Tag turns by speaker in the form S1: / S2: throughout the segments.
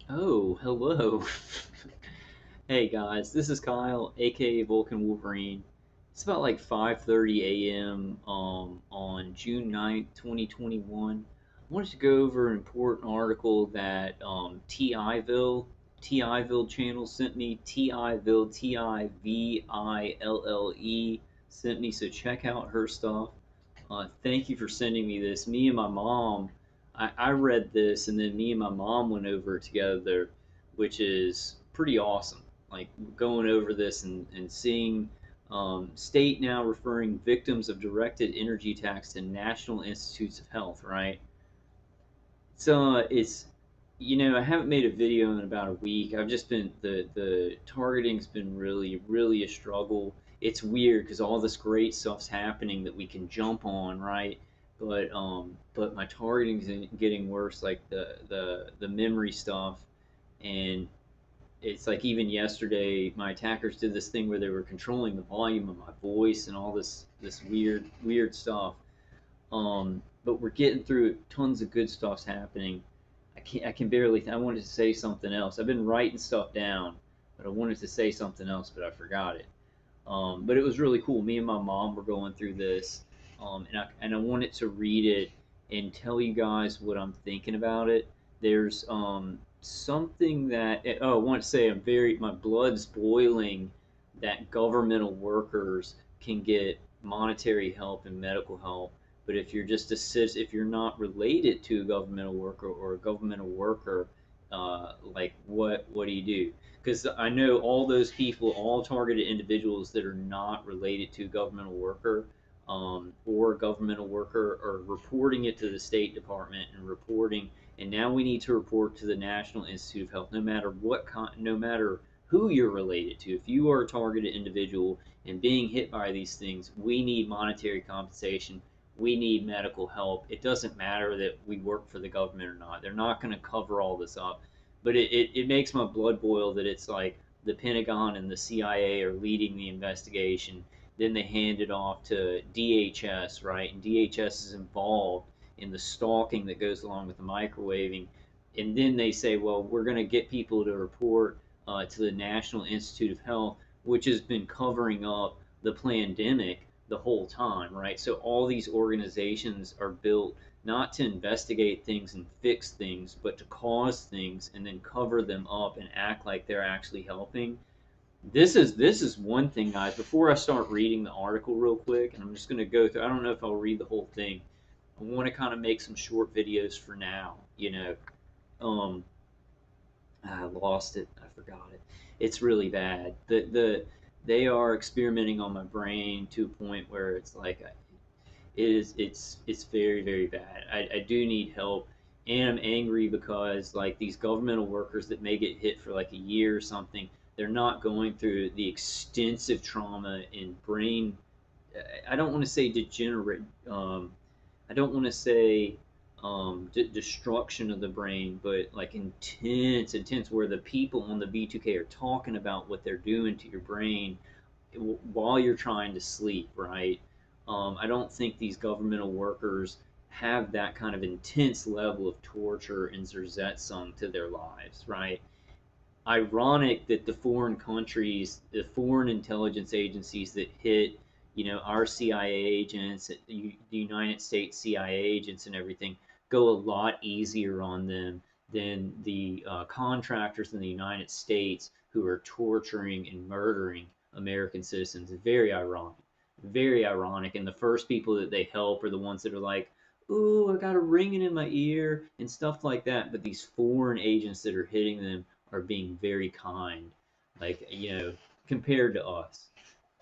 S1: Oh, hello. Hey guys, this is Kyle, aka Vulcan Wolverine. It's about like 5:30 a.m. On June 9th, 2021. I wanted to go over an important article that TIville channel sent me. TIville, TIVILLE sent me. So check out her stuff. Thank you for sending me this. Me and my mom, I read this, and then me and my mom went over it together, which is pretty awesome. Like going over this and seeing state now referring victims of directed energy attacks to National Institutes of Health, right? So I haven't made a video in about a week. I've just been the targeting's been really a struggle. It's weird because all this great stuff's happening that we can jump on, right? But my targeting's getting worse, like the memory stuff, and it's like even yesterday my attackers did this thing where they were controlling the volume of my voice and all this weird stuff. But we're getting through it. Tons of good stuff's happening. I can barely. I wanted to say something else. I've been writing stuff down, but I wanted to say something else, but I forgot it. But it was really cool. Me and my mom were going through this, and I wanted to read it and tell you guys what I'm thinking about it. There's something that I want to say my blood's boiling that governmental workers can get monetary help and medical help, but if you're just if you're not related to a governmental worker or a governmental worker, like what do you do? Because I know all those people, all targeted individuals that are not related to a governmental worker or a governmental worker, are reporting it to the State Department and reporting. And now we need to report to the National Institute of Health, no matter who you're related to. If you are a targeted individual and being hit by these things, we need monetary compensation. We need medical help. It doesn't matter that we work for the government or not. They're not going to cover all this up, but it makes my blood boil that it's like the Pentagon and the CIA are leading the investigation. Then they hand it off to DHS, right? And DHS is involved in the stalking that goes along with the microwaving. And then they say, well, we're going to get people to report to the National Institute of Health, which has been covering up the pandemic the whole time, right? So all these organizations are built not to investigate things and fix things, but to cause things and then cover them up and act like they're actually helping. This is one thing, guys. Before I start reading the article real quick, and I'm just going to go through. I don't know if I'll read the whole thing. I want to kind of make some short videos for now. Um, I lost it. I forgot it. It's really bad. They are experimenting on my brain to a point where it's like it's very bad. I do need help, and I'm angry because like these governmental workers that may get hit for like a year or something, they're not going through the extensive trauma in brain. I don't want to say degenerate. I don't want to say destruction of the brain, but like intense, where the people on the B2K are talking about what they're doing to your brain while you're trying to sleep, right? I don't think these governmental workers have that kind of intense level of torture and zerzetzung to their lives, right? Ironic that the foreign countries, the foreign intelligence agencies that hit, our CIA agents, the United States CIA agents, and everything, go a lot easier on them than the contractors in the United States who are torturing and murdering American citizens. Very ironic. Very ironic. And the first people that they help are the ones that are like, ooh, I got a ringing in my ear and stuff like that. But these foreign agents that are hitting them are being very kind, like, compared to us.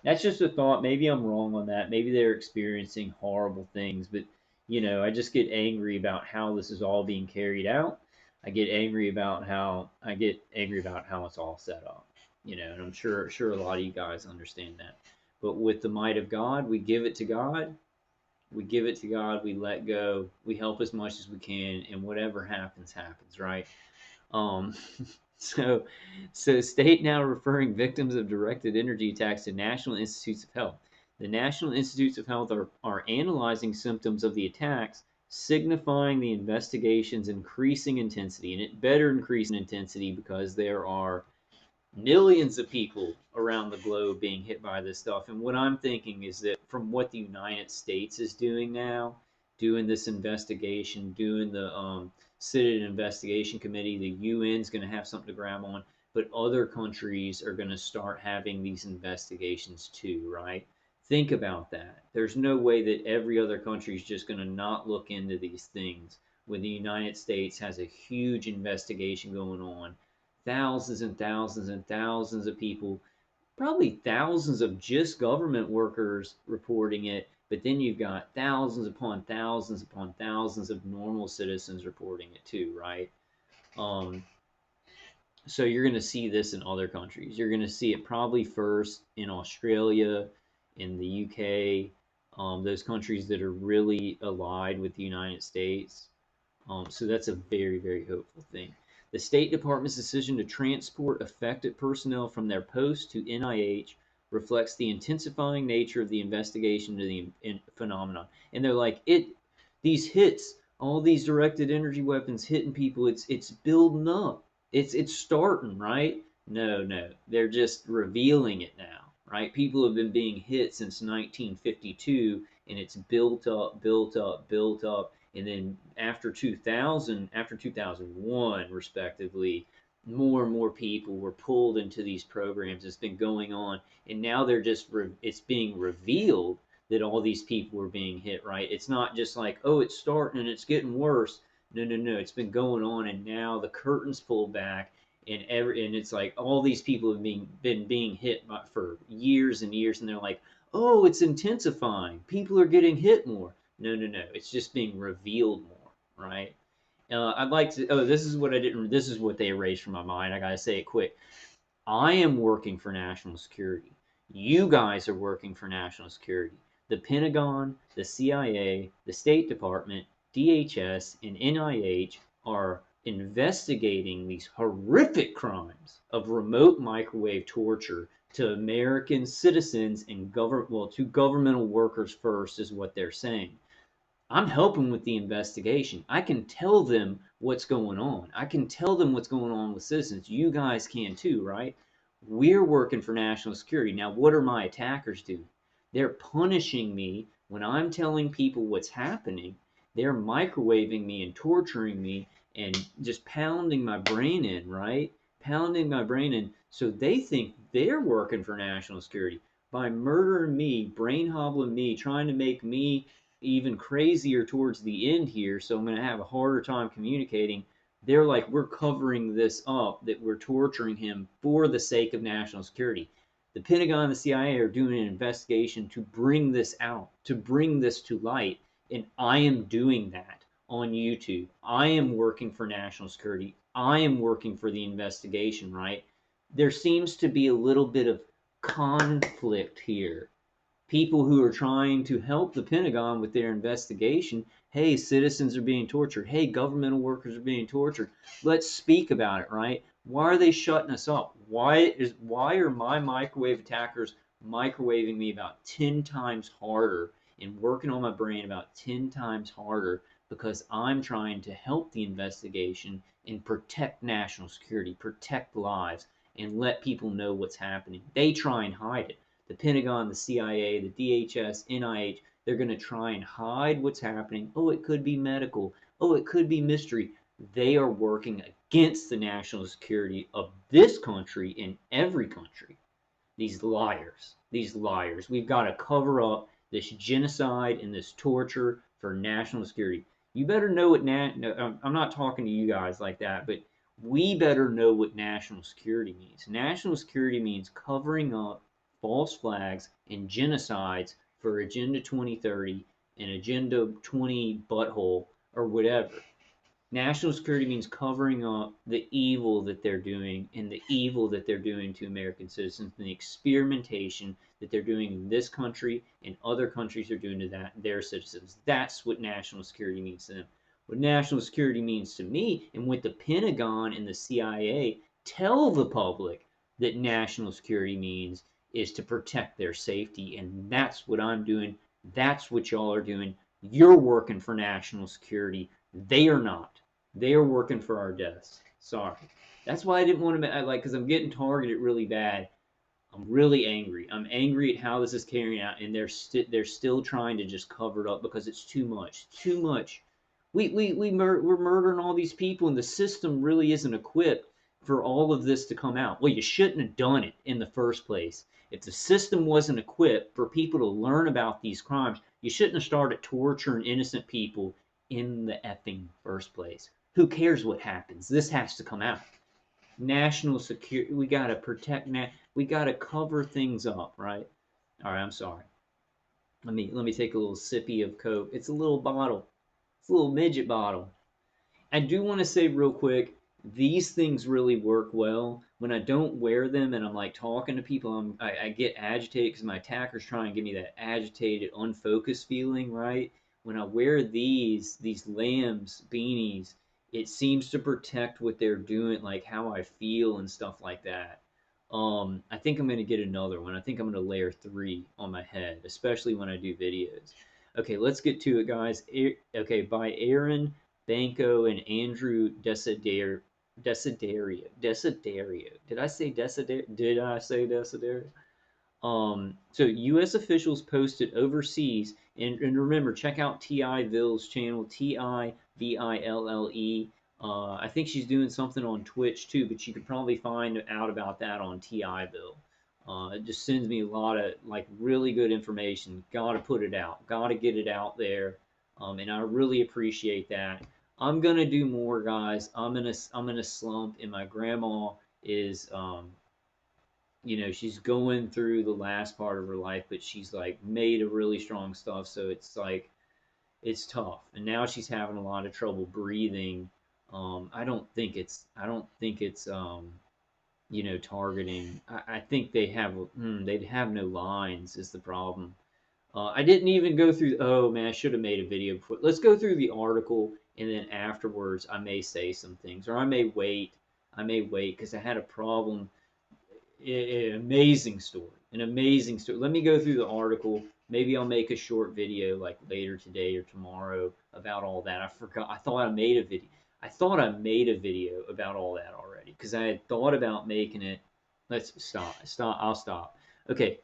S1: That's just a thought. Maybe I'm wrong on that. Maybe they're experiencing horrible things, but I just get angry about how this is all being carried out. I get angry about how it's all set up. And I'm sure a lot of you guys understand that. But with the might of God, we give it to God. We give it to God. We let go. We help as much as we can, and whatever happens, happens, right? Um, so, so state now referring victims of directed energy attacks to National Institutes of Health. The National Institutes of Health are analyzing symptoms of the attacks, signifying the investigation's increasing intensity. And it better increase in intensity because there are millions of people around the globe being hit by this stuff. And what I'm thinking is that from what the United States is doing now, doing this investigation, doing the Senate Investigation Committee, the UN's going to have something to grab on, but other countries are going to start having these investigations too, right? Think about that. There's no way that every other country is just going to not look into these things when the United States has a huge investigation going on, thousands and thousands and thousands of people, probably thousands of just government workers reporting it, but then you've got thousands upon thousands of normal citizens reporting it too, right? Um, so you're going to see this in other countries. You're going to see it probably first in Australia, in the UK, those countries that are really allied with the United States. So that's a very, very hopeful thing. The State Department's decision to transport affected personnel from their posts to NIH reflects the intensifying nature of the investigation to the phenomenon. And they're like, these hits, all these directed energy weapons hitting people, it's building up. It's starting, right? No. They're just revealing it now, right? People have been being hit since 1952, and it's built up, built up, built up. And then after 2000, after 2001, respectively, more and more people were pulled into these programs. It's been going on, and now they're just it's being revealed that all these people were being hit. Right? It's not just like, oh, it's starting and it's getting worse. No. It's been going on, and now the curtains pulled back, and it's like all these people have been being hit for years and years, and they're like, oh, it's intensifying. People are getting hit more. No. It's just being revealed more, right? I'd like to. Oh, this is what I didn't. This is what they erased from my mind. I gotta say it quick. I am working for national security. You guys are working for national security. The Pentagon, the CIA, the State Department, DHS, and NIH are investigating these horrific crimes of remote microwave torture to American citizens and to governmental workers first, is what they're saying. I'm helping with the investigation. I can tell them what's going on. I can tell them what's going on with citizens. You guys can too, right? We're working for national security. Now, what are my attackers doing? They're punishing me when I'm telling people what's happening. They're microwaving me and torturing me and just pounding my brain in, right? Pounding my brain in. So they think they're working for national security by murdering me, brain hobbling me, trying to make me even crazier towards the end here, so I'm going to have a harder time communicating. They're like, we're covering this up, that we're torturing him for the sake of national security. The Pentagon and the CIA are doing an investigation to bring this out, to bring this to light, and I am doing that on YouTube. I am working for national security. I am working for the investigation, right? There seems to be a little bit of conflict here. People who are trying to help the Pentagon with their investigation. Hey, citizens are being tortured. Hey, governmental workers are being tortured. Let's speak about it, right? Why are they shutting us up? Why are my microwave attackers microwaving me about 10 times harder and working on my brain about 10 times harder? Because I'm trying to help the investigation and protect national security, protect lives, and let people know what's happening. They try and hide it. The Pentagon, the CIA, the DHS, NIH, they're going to try and hide what's happening. Oh, it could be medical. Oh, it could be mystery. They are working against the national security of this country and every country. These liars, these liars. We've got to cover up this genocide and this torture for national security. You better know what no, I'm not talking to you guys like that, but we better know what national security means. National security means covering up false flags and genocides for Agenda 2030 and Agenda 20 butthole or whatever. National security means covering up the evil that they're doing and the evil that they're doing to American citizens and the experimentation that they're doing in this country and other countries are doing to their citizens. That's what national security means to them. What national security means to me, and what the Pentagon and the CIA tell the public that national security means, is to protect their safety. And that's what I'm doing. That's what y'all are doing. You're working for national security. They are not. They are working for our deaths. Sorry. That's why I didn't want to, like, because I'm getting targeted really bad. I'm really angry. I'm angry at how this is carrying out, and they're still trying to just cover it up because it's too much. Too much. We're murdering all these people, and the system really isn't equipped for all of this to come out. Well, you shouldn't have done it in the first place. If the system wasn't equipped for people to learn about these crimes, you shouldn't have started torturing innocent people in the effing first place. Who cares what happens? This has to come out. National security. We gotta protect. We gotta cover things up, right? All right. I'm sorry. Let me take a little sippy of Coke. It's a little bottle. It's a little midget bottle. I do want to say real quick, these things really work well. When I don't wear them and I'm like talking to people, I get agitated because my attacker's trying to give me that agitated, unfocused feeling, right? When I wear these lambs beanies, it seems to protect what they're doing, like how I feel and stuff like that. I think I'm gonna get another one. I think I'm gonna layer 3 on my head, especially when I do videos. Okay, let's get to it, guys. Okay, by Aaron Banco and Andrew Desiderio. Did I say Desiderio? Did I say Desiderio? So U.S. officials posted overseas, and remember, check out T.I. Ville's channel, Tiville. I think she's doing something on Twitch too, but you could probably find out about that on T.I. Ville. It just sends me a lot of like really good information. Got to put it out. Got to get it out there, and I really appreciate that. I'm gonna do more, guys. I'm in a slump, and my grandma is she's going through the last part of her life, but she's like made of really strong stuff, so it's like it's tough. And now she's having a lot of trouble breathing. I don't think it's targeting. I think they'd have no lines is the problem. I didn't even go through. Oh man, I should have made a video before. Let's go through the article, and then afterwards I may say some things, or I may wait. I may wait because I had a problem. Amazing story. An amazing story. Let me go through the article. Maybe I'll make a short video like later today or tomorrow about all that. I forgot. I thought I made a video. I thought I made a video about all that already because I had thought about making it. Let's stop. Stop. I'll stop. Okay.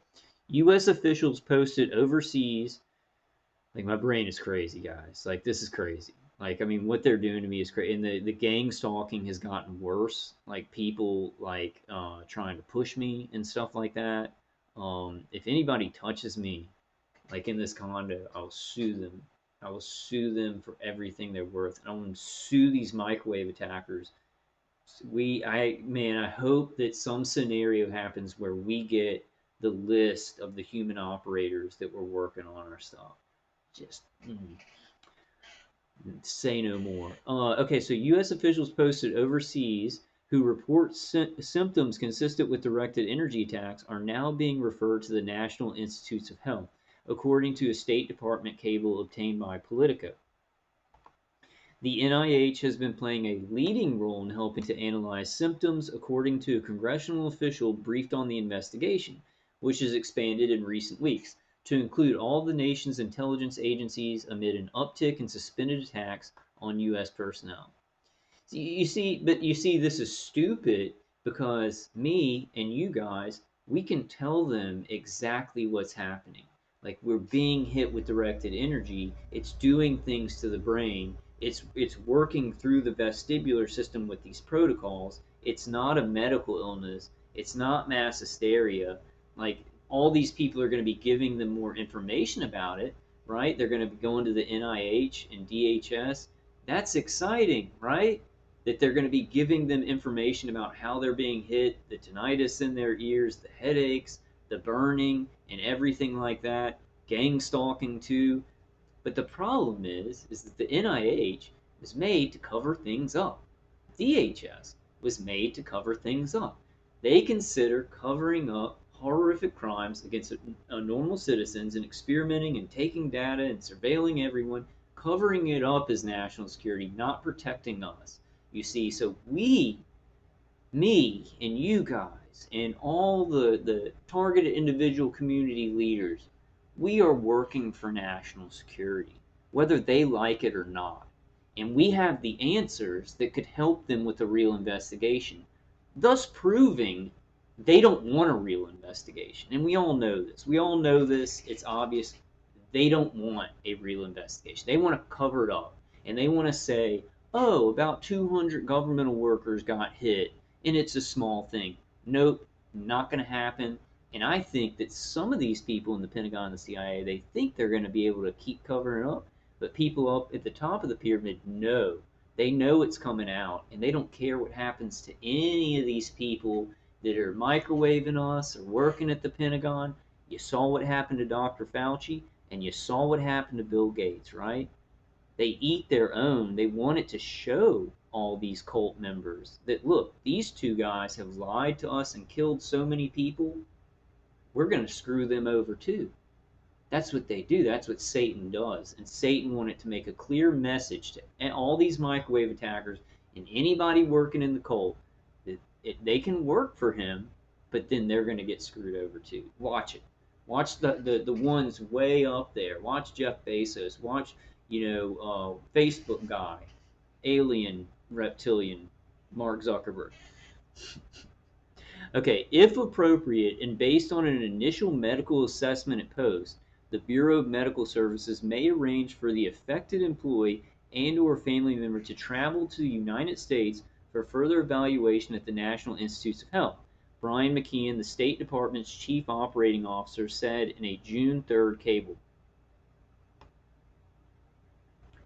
S1: U.S. officials posted overseas. Like my brain is crazy, guys. Like this is crazy. Like I mean, what they're doing to me is crazy, and the gang stalking has gotten worse. Like people like trying to push me and stuff like that. If anybody touches me, like in this condo, I'll sue them. I will sue them for everything they're worth. And I want to sue these microwave attackers. I hope that some scenario happens where we get the list of the human operators that were working on our stuff. Just say no more. Okay, so U.S. officials posted overseas who report symptoms consistent with directed energy attacks are now being referred to the National Institutes of Health, according to a State Department cable obtained by Politico. The NIH has been playing a leading role in helping to analyze symptoms, according to a congressional official briefed on the investigation, which has expanded in recent weeks to include all the nation's intelligence agencies amid an uptick in suspended attacks on U.S. personnel. You see, this is stupid because me and you guys, we can tell them exactly what's happening. Like we're being hit with directed energy. It's doing things to the brain. It's working through the vestibular system with these protocols. It's not a medical illness. It's not mass hysteria. Like all these people are going to be giving them more information about it, right? They're going to be going to the NIH and DHS. That's exciting, right? That they're going to be giving them information about how they're being hit, the tinnitus in their ears, the headaches, the burning, and everything like that. Gang stalking too. But the problem is that the NIH was made to cover things up. DHS was made to cover things up. They consider covering up horrific crimes against normal citizens and experimenting and taking data and surveilling everyone, covering it up as national security, not protecting us. You see, so me and you guys and all the targeted individual community leaders, we are working for national security. whether they like it or not. And we have the answers that could help them with a real investigation, thus proving they don't want a real investigation. And we all know this. We all know this. It's obvious. They don't want a real investigation. They want to cover it up. And they want to say, oh, about 200 governmental workers got hit, and it's a small thing. Nope, not going to happen. And I think that some of these people in the Pentagon and the CIA, they think they're going to be able to keep covering it up. But people up at the top of the pyramid know. They know it's coming out, and they don't care what happens to any of these people that are microwaving us or working at the Pentagon. You saw what happened to Dr. Fauci, and you saw what happened to Bill Gates, right? They eat their own. They want it to show all these cult members that, look, these two guys have lied to us and killed so many people. We're going to screw them over too. That's what they do. That's what Satan does. And Satan wanted to make a clear message to all these microwave attackers and anybody working in the cult that they can work for him, but then they're going to get screwed over too. Watch it. Watch the ones way up there. Watch Jeff Bezos. Watch, Facebook guy, alien reptilian, Mark Zuckerberg. Okay, if appropriate and based on an initial medical assessment at post, the Bureau of Medical Services may arrange for the affected employee and/or family member to travel to the United States for further evaluation at the National Institutes of Health. Brian McKeon, the State Department's Chief Operating Officer, said in a June 3rd cable.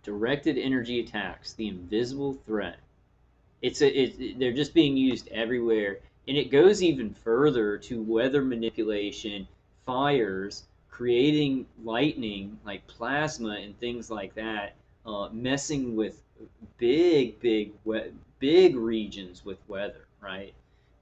S1: Directed energy attacks, the invisible threat. They're just being used everywhere. And it goes even further to weather manipulation, fires, creating lightning like plasma and things like that, messing with big regions with weather, right?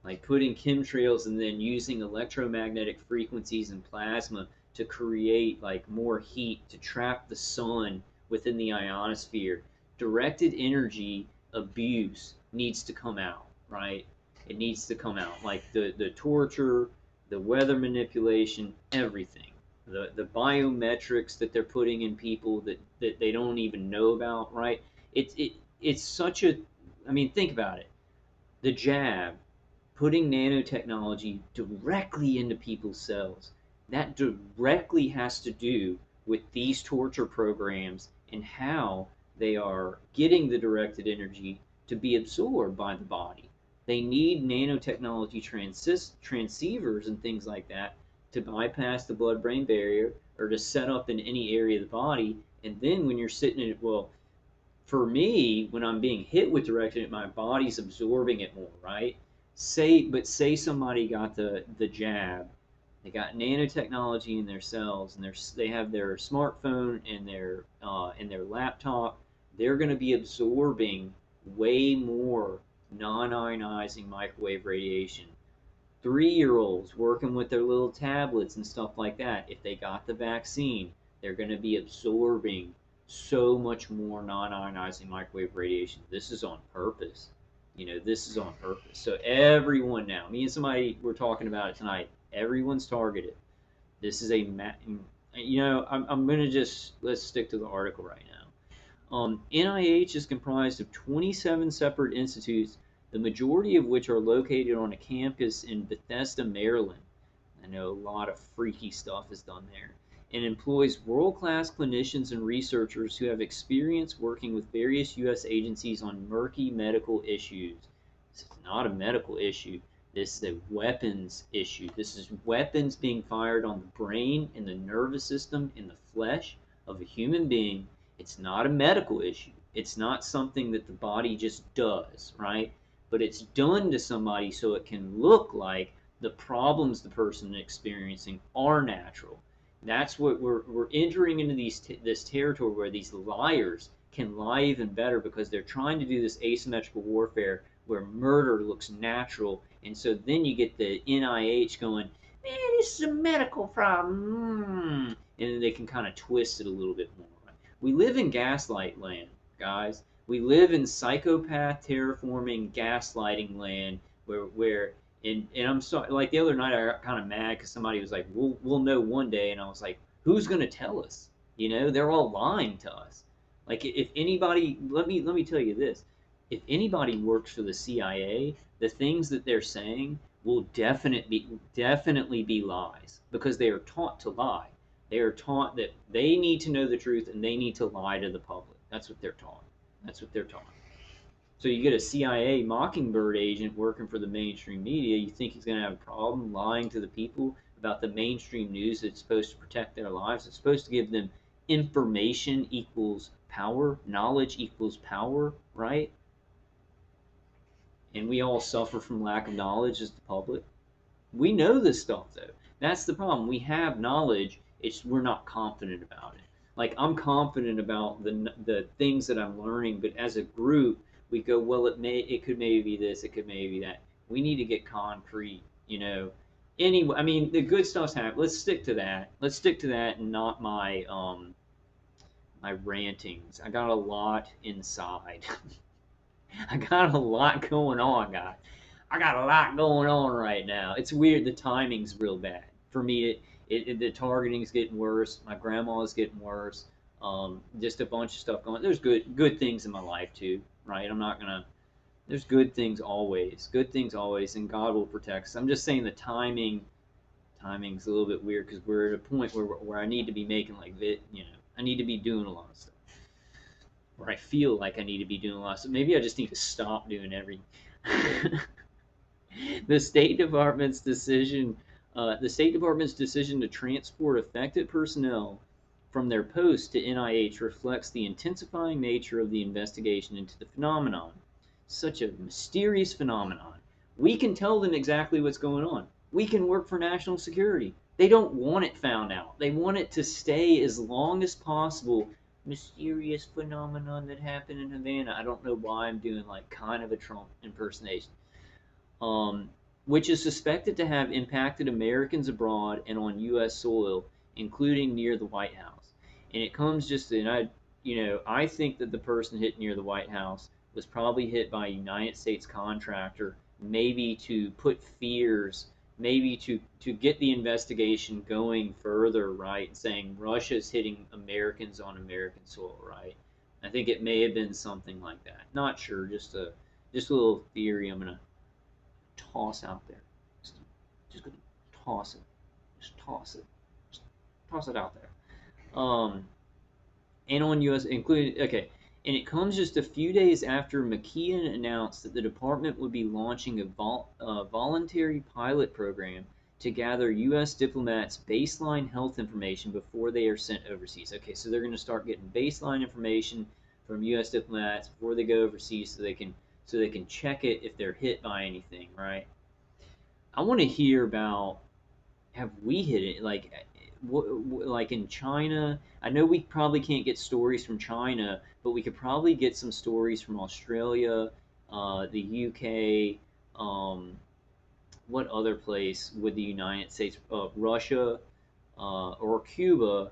S1: Like putting chemtrails and then using electromagnetic frequencies and plasma to create like more heat to trap the sun within the ionosphere. Directed energy abuse needs to come out, right? It needs to come out, like the torture, the weather manipulation, everything. The biometrics that they're putting in people that they don't even know about, right? It's such a, I mean, think about it. The jab, putting nanotechnology directly into people's cells, that directly has to do with these torture programs and how they are getting the directed energy to be absorbed by the body. They need nanotechnology transceivers and things like that to bypass the blood-brain barrier or to set up in any area of the body. And then when you're sitting in it, well, for me, when I'm being hit with directed, my body's absorbing it more, right? Say somebody got the jab, they got nanotechnology in their cells, and they have their smartphone and their laptop. They're going to be absorbing way more non-ionizing microwave radiation. 3-year-olds working with their little tablets and stuff like that, if they got the vaccine, they're going to be absorbing so much more non-ionizing microwave radiation. This is on purpose. This is on purpose. So everyone now, me and somebody were talking about it tonight, everyone's targeted. This is I'm going to let's stick to the article right now. NIH is comprised of 27 separate institutes, the majority of which are located on a campus in Bethesda, Maryland. I know a lot of freaky stuff is done there, and employs world-class clinicians and researchers who have experience working with various U.S. agencies on murky medical issues. This is not a medical issue. This is a weapons issue. This is weapons being fired on the brain and the nervous system and the flesh of a human being. It's not a medical issue. It's not something that the body just does, right? But it's done to somebody so it can look like the problems the person is experiencing are natural. That's what we're entering into this territory where these liars can lie even better because they're trying to do this asymmetrical warfare where murder looks natural. And so then you get the NIH going, man, this is a medical problem. And then they can kind of twist it a little bit more. We live in gaslight land, guys. We live in psychopath terraforming gaslighting land and I'm sorry, like the other night I got kind of mad because somebody was like, we'll know one day, and I was like, who's gonna tell us? You know, they're all lying to us. Like if anybody, let me tell you this: if anybody works for the CIA, the things that they're saying will definitely be lies because they are taught to lie. They are taught that they need to know the truth and they need to lie to the public. That's what they're taught. That's what they're taught. So you get a CIA Mockingbird agent working for the mainstream media, you think he's going to have a problem lying to the people about the mainstream news that's supposed to protect their lives? It's supposed to give them information equals power, knowledge equals power, right? And we all suffer from lack of knowledge as the public. We know this stuff though. That's the problem. We have knowledge. It's we're not confident about it. Like I'm confident about the things that I'm learning, but as a group, we go, well, it could maybe be this, it could maybe be that. We need to get concrete, you know. Anyway, I mean, the good stuff's happening. Let's stick to that. Let's stick to that, and not my rantings. I got a lot inside. I got a lot going on, guys. I got a lot going on right now. It's weird. The timing's real bad for me. The targeting's getting worse. My grandma's getting worse. Just a bunch of stuff going. There's good things in my life too, right? I'm not gonna. There's good things always. Good things always, and God will protect us. I'm just saying the timing's a little bit weird because we're at a point where I need to be making like I need to be doing a lot of stuff. Or I feel like I need to be doing a lot of stuff. Maybe I just need to stop doing everything. The State Department's decision, to transport affected personnel from their posts to NIH reflects the intensifying nature of the investigation into the phenomenon. Such a mysterious phenomenon. We can tell them exactly what's going on. We can work for national security. They don't want it found out. They want it to stay as long as possible. Mysterious phenomenon that happened in Havana. I don't know why I'm doing like kind of a Trump impersonation, um, which is suspected to have impacted Americans abroad and on U.S. soil, including near the White House. And it comes just, and I think that the person hit near the White House was probably hit by a United States contractor, maybe to put fears, maybe to get the investigation going further, right? Saying Russia's hitting Americans on American soil, right? I think it may have been something like that. Not sure, just a little theory. I'm gonna toss out there. Just gonna toss it. Just toss it. Just toss it out there. And on U.S. including okay, and it comes just a few days after McKeon announced that the department would be launching a voluntary pilot program to gather U.S. diplomats' baseline health information before they are sent overseas. Okay, so they're going to start getting baseline information from U.S. diplomats before they go overseas, so they can check it if they're hit by anything, right? I want to hear about, have we hit it like in China? I know we probably can't get stories from China, but we could probably get some stories from Australia, the UK, what other place would the United States, Russia, or Cuba?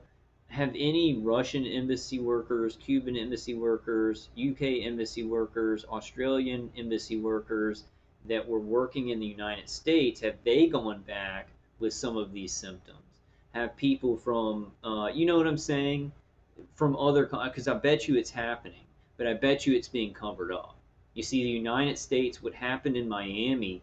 S1: Have any Russian embassy workers, Cuban embassy workers, UK embassy workers, Australian embassy workers that were working in the United States, have they gone back with some of these symptoms? Have people from, you know what I'm saying, from other, because I bet you it's happening, but I bet you it's being covered up. You see, the United States, what happened in Miami,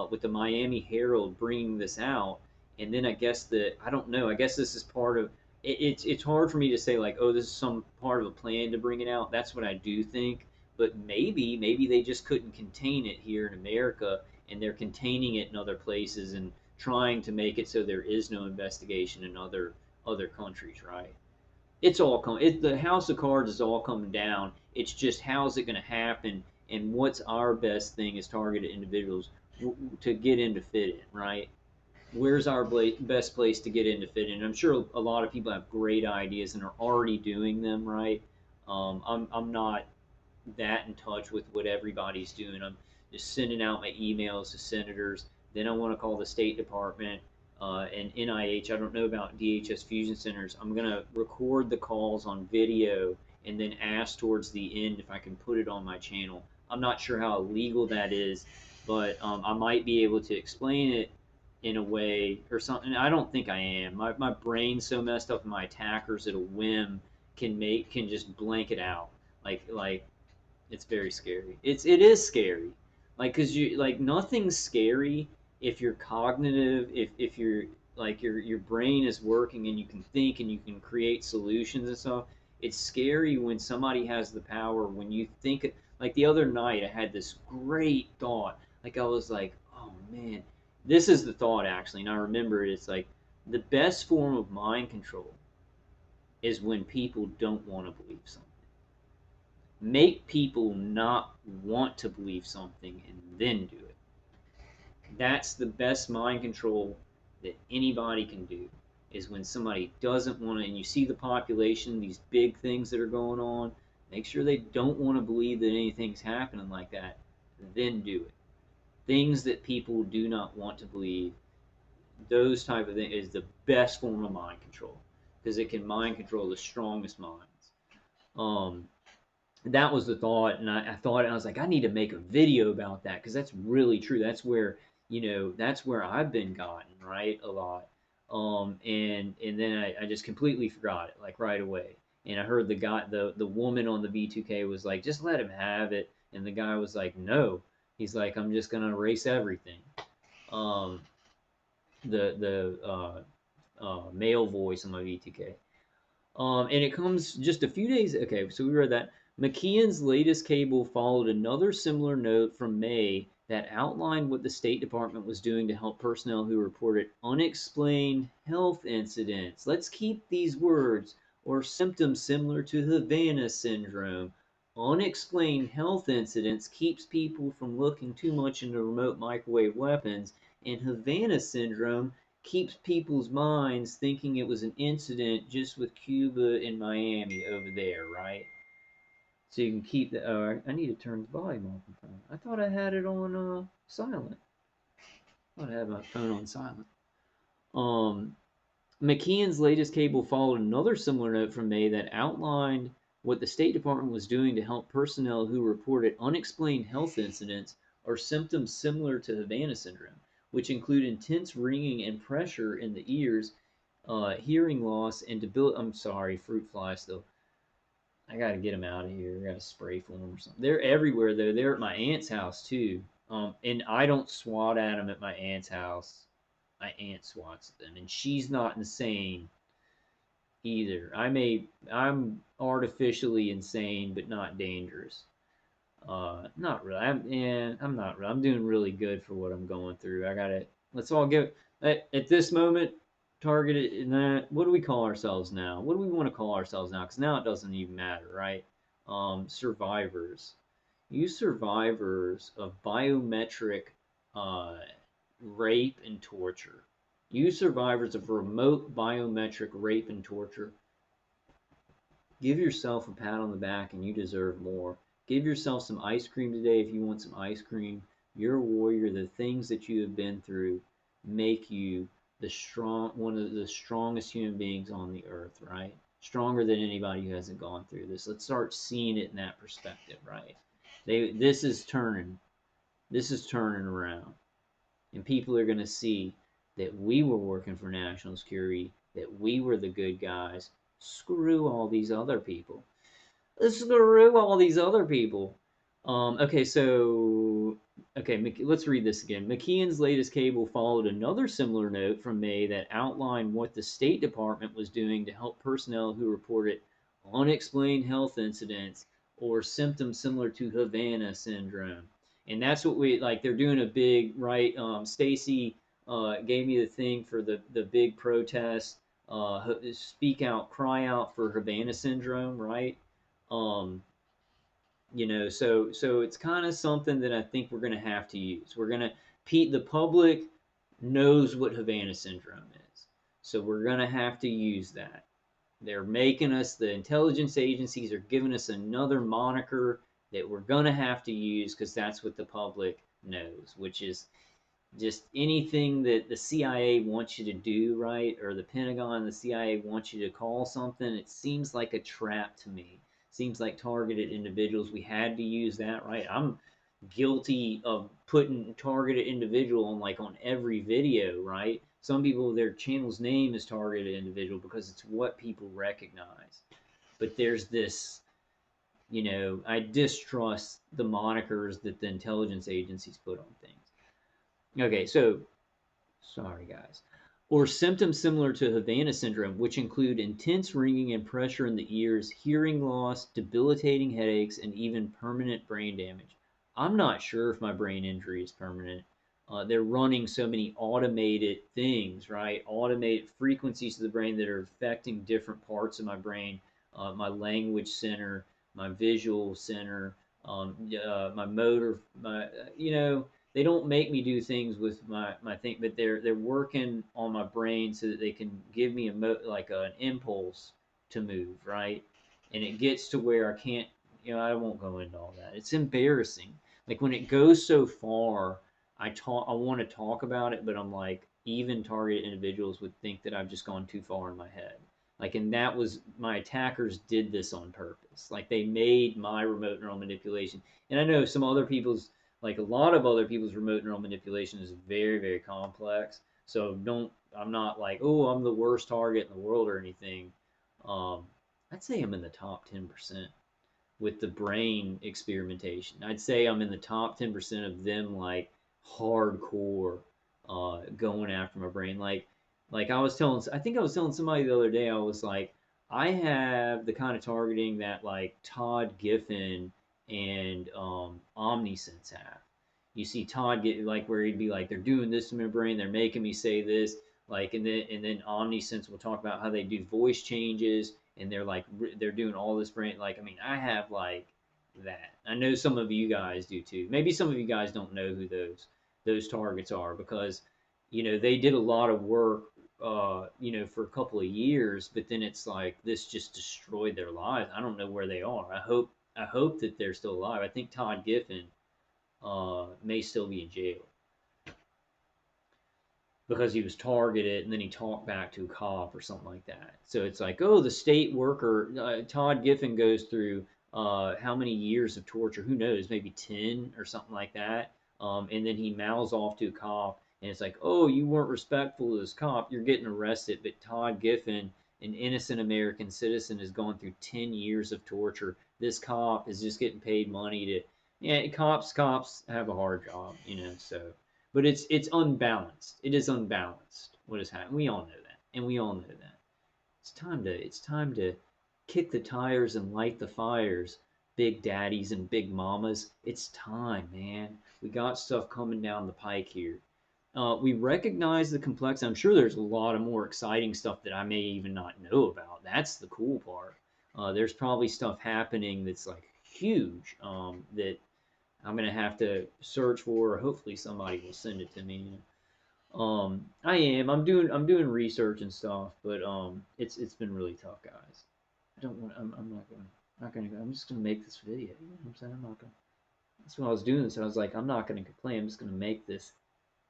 S1: with the Miami Herald bringing this out, and then I guess I don't know. I guess this is part of. It's hard for me to say like, oh, this is some part of a plan to bring it out. That's what I do think, but maybe they just couldn't contain it here in America, and they're containing it in other places and trying to make it so there is no investigation in other countries, right? It's all coming. The house of cards is all coming down. It's just how's it going to happen, and what's our best thing as targeted individuals to get into fit in, right? Where's our best place to get into fit in? I'm sure a lot of people have great ideas and are already doing them, right? I'm not that in touch with what everybody's doing. I'm just sending out my emails to senators. Then I want to call the State Department and NIH. I don't know about DHS fusion centers. I'm going to record the calls on video and then ask towards the end if I can put it on my channel. I'm not sure how illegal that is, but I might be able to explain it in a way or something. I don't think I am. My brain's so messed up, and my attackers at a whim can just blank it out. Like it's very scary. It is scary. Like cuz you like nothing's scary if you're cognitive, if you're like your brain is working and you can think and you can create solutions and stuff. It's scary when somebody has the power when you think like the other night I had this great thought. Like I was like, "Oh man, this is the thought actually." And I remember it. It's like the best form of mind control is when people don't want to believe something. Make people not want to believe something and then do it. That's the best mind control that anybody can do is when somebody doesn't want to, and you see the population, these big things that are going on, make sure they don't want to believe that anything's happening like that, then do it. Things that people do not want to believe, those type of things is the best form of mind control because it can mind control the strongest minds. Um, that was the thought, and I thought, and I was like, I need to make a video about that because that's really true. That's where that's where I've been gotten right a lot. And then I just completely forgot it like right away. And I heard the woman on the V2K was like, just let him have it, and the guy was like, no. He's like, I'm just gonna erase everything. Um, the male voice on my V2K. And it comes just a few days. Okay, so we read that. McKeon's latest cable followed another similar note from May that outlined what the State Department was doing to help personnel who reported unexplained health incidents. Let's keep these words or symptoms similar to Havana syndrome. Unexplained health incidents keeps people from looking too much into remote microwave weapons, and Havana syndrome keeps people's minds thinking it was an incident just with Cuba and Miami over there, right? So you can keep the. Oh, I need to turn the volume off. I thought I had it on silent. I thought I had my phone on silent. Um, McKeon's latest cable followed another similar note from May that outlined what the State Department was doing to help personnel who reported unexplained health incidents or symptoms similar to Havana syndrome, which include intense ringing and pressure in the ears, hearing loss, and debility. I'm sorry, fruit fly still. I gotta get them out of here. I gotta spray for them or something. They're everywhere though. They're at my aunt's house too. And I don't swat at them at my aunt's house. My aunt swats at them, and she's not insane either. I'm artificially insane, but not dangerous. Not really. I'm not really. I'm doing really good for what I'm going through. I got it. Let's all get at this moment. Targeted in that. What do we call ourselves now? What do we want to call ourselves now? Because now it doesn't even matter, right? Survivors. You survivors of biometric uh, rape and torture. You survivors of remote biometric rape and torture, give yourself a pat on the back and you deserve more. Give yourself some ice cream today if you want some ice cream. You're a warrior. The things that you have been through make you one of the strongest human beings on the earth, right? Stronger than anybody who hasn't gone through this. Let's start seeing it in that perspective, right? This is turning. This is turning around. And people are going to see that we were working for national security, that we were the good guys. Screw all these other people. Screw all these other people. Okay, so let's read this again. McKeon's latest cable followed another similar note from May that outlined what the State Department was doing to help personnel who reported unexplained health incidents or symptoms similar to Havana syndrome. And that's what we like. They're doing a big right. Stacy gave me the thing for the big protest. Speak out, cry out for Havana syndrome, right? Um, so it's kind of something that I think we're going to have to use. The public knows what Havana syndrome is, so we're going to have to use that. They're making us, the intelligence agencies are giving us another moniker that we're going to have to use because that's what the public knows, which is just anything that the CIA wants you to do, right? Or the Pentagon, the CIA wants you to call something. It seems like a trap to me. Seems like targeted individuals. We had to use that, right? guilty of putting targeted individual on like on every video, right? Some people, their channel's name is targeted individual because it's what people recognize. But there's this, I distrust the monikers that the intelligence agencies put on things. Okay, so sorry guys. Or symptoms similar to Havana syndrome, which include intense ringing and pressure in the ears, hearing loss, debilitating headaches, and even permanent brain damage. I'm not sure if my brain injury is permanent. They're running so many automated things, right? Automated frequencies of the brain that are affecting different parts of my brain, my language center, my visual center, my motor, they don't make me do things with my thing, but they're working on my brain so that they can give me like an impulse to move, right? And it gets to where I can't, I won't go into all that. It's embarrassing. Like when it goes so far, I want to talk about it, but I'm like, even targeted individuals would think that I've just gone too far in my head. Like, and that was my attackers did this on purpose. Like they made my remote neural manipulation, and I know some other people's like a lot of other people's remote neural manipulation is very, very complex. So I'm not like, oh, I'm the worst target in the world or anything. Um, I'd say I'm in the top 10% with the brain experimentation. I'd say I'm in the top 10% of them like hardcore going after my brain. I think I was telling somebody the other day, I was like, I have the kind of targeting that like Todd Giffen and Omnisense have. You see Todd get like where he'd be like, they're doing this to my brain, they're making me say this, like, and then Omnisense will talk about how they do voice changes, and they're doing all this brain. Like, I mean, I have like that. I know some of you guys do too. Maybe some of you guys don't know who those targets are because they did a lot of work for a couple of years, but then it's like this just destroyed their lives. I don't know where they are. I hope that they're still alive. I think Todd Giffen may still be in jail because he was targeted and then he talked back to a cop or something like that. So it's like, oh, the state worker, Todd Giffen goes through how many years of torture? Who knows? Maybe 10 or something like that. And then he mouths off to a cop and it's like, oh, you weren't respectful to this cop. You're getting arrested. But Todd Giffen, an innocent American citizen, has gone through 10 years of torture. This cop is just getting paid money to, yeah, cops have a hard job, so but it's unbalanced. It is unbalanced. What is happening? We all know that, and we all know that. It's time to kick the tires and light the fires, big daddies and big mamas. It's time, man. We got stuff coming down the pike here. We recognize the complexity. I'm sure there's a lot of more exciting stuff that I may even not know about. That's the cool part. There's probably stuff happening that's like huge that I'm gonna have to search for, or hopefully somebody will send it to me. I am. I'm doing research and stuff, but it's been really tough, guys. I don't want. I'm not gonna. I'm just gonna make this video. You know what I'm saying? I'm not gonna. That's what I was doing. So I was like, I'm not gonna complain. I'm just gonna make this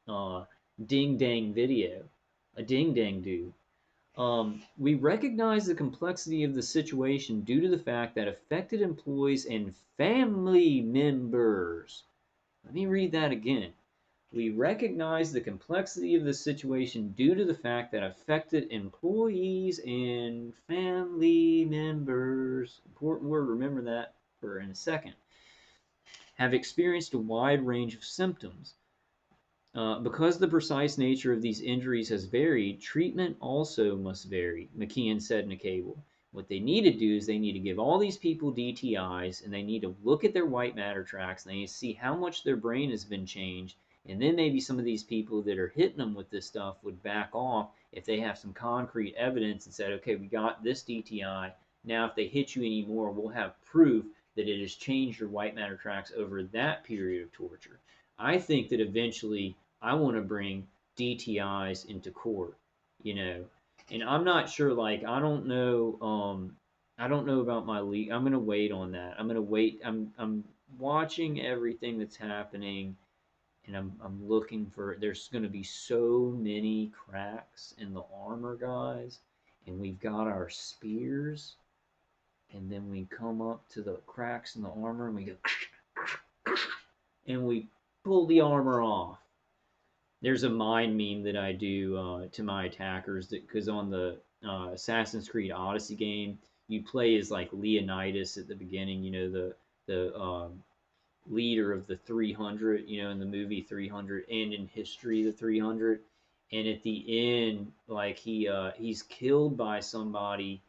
S1: uh ding dang video, a ding dang do. We recognize the complexity of the situation due to the fact that affected employees and family members. Let me read that again. We recognize the complexity of the situation due to the fact that affected employees and family members, important word, remember that for in a second, have experienced a wide range of symptoms. Because the precise nature of these injuries has varied, treatment also must vary, McKeon said in a cable. What they need to do is they need to give all these people DTIs and they need to look at their white matter tracks and they need to see how much their brain has been changed. And then maybe some of these people that are hitting them with this stuff would back off if they have some concrete evidence and said, okay, we got this DTI. Now, if they hit you anymore, we'll have proof that it has changed your white matter tracks over that period of torture. I think that eventually I want to bring DTIs into court, you know. And I'm not sure, like, I don't know about my league. I'm gonna wait on that. I'm gonna wait. I'm watching everything that's happening, and I'm looking for. There's gonna be so many cracks in the armor, guys, and we've got our spears, and then we come up to the cracks in the armor, and we go. and we pull the armor off. There's a mind meme that I do to my attackers that because on the Assassin's Creed Odyssey game, you play as like Leonidas at the beginning. You know the leader of the 300. You know in the movie 300 and in history the 300. And at the end, like he's killed by somebody,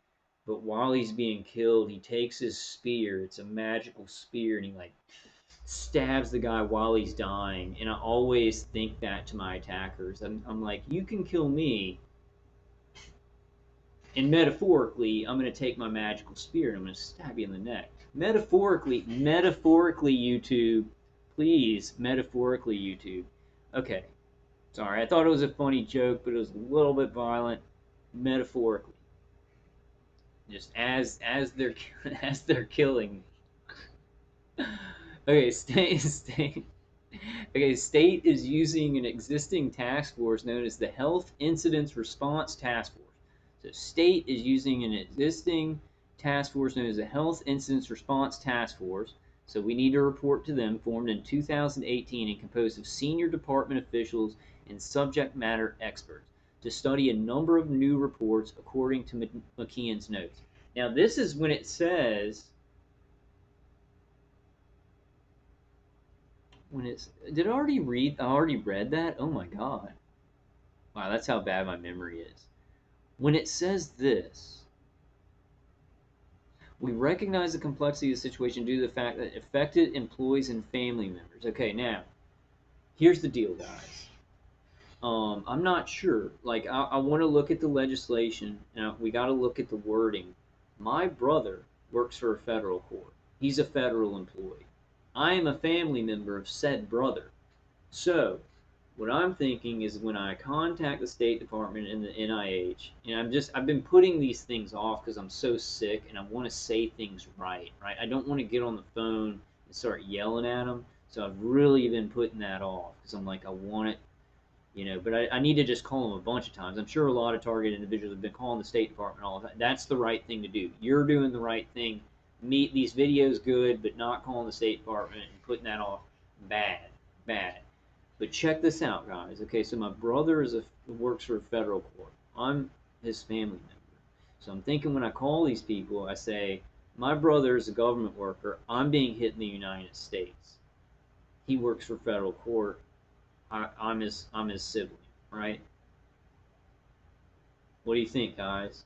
S1: but while he's being killed, he takes his spear. It's a magical spear, and he like stabs the guy while he's dying. And I always think that to my attackers. I'm like, you can kill me, and metaphorically, I'm going to take my magical spear and I'm going to stab you in the neck. Metaphorically, YouTube, please, metaphorically, YouTube. Okay, sorry, I thought it was a funny joke, but it was a little bit violent. Metaphorically, just as they're as they're killing me. Okay, stay. Okay, state is using an existing task force known as the Health Incidents Response Task Force. So state is using an existing task force known as the Health Incidents Response Task Force. So we need to report to them, formed in 2018 and composed of senior department officials and subject matter experts, to study a number of new reports according to McKeon's notes. Now this is when it says when it's did I already read that? Oh my god. Wow, that's how bad my memory is. When it says this, we recognize the complexity of the situation due to the fact that affected employees and family members. Okay, now here's the deal, guys. I'm not sure. Like, I want to look at the legislation. Now, we got to look at the wording. My brother works for a federal court. He's a federal employee. I am a family member of said brother. So, what I'm thinking is when I contact the State Department and the NIH, and I've been putting these things off because I'm so sick and I want to say things right, right? I don't want to get on the phone and start yelling at them. So I've really been putting that off because I'm like, I want it, but I need to just call them a bunch of times. I'm sure a lot of target individuals have been calling the State Department all the time. That's the right thing to do. You're doing the right thing. Meet these videos good, but not calling the State Department and putting that off. Bad, bad. But check this out, guys. Okay, so my brother works for a federal court. I'm his family member. So I'm thinking when I call these people, I say, my brother is a government worker. I'm being hit in the United States. He works for federal court. I'm his sibling, right? What do you think, guys?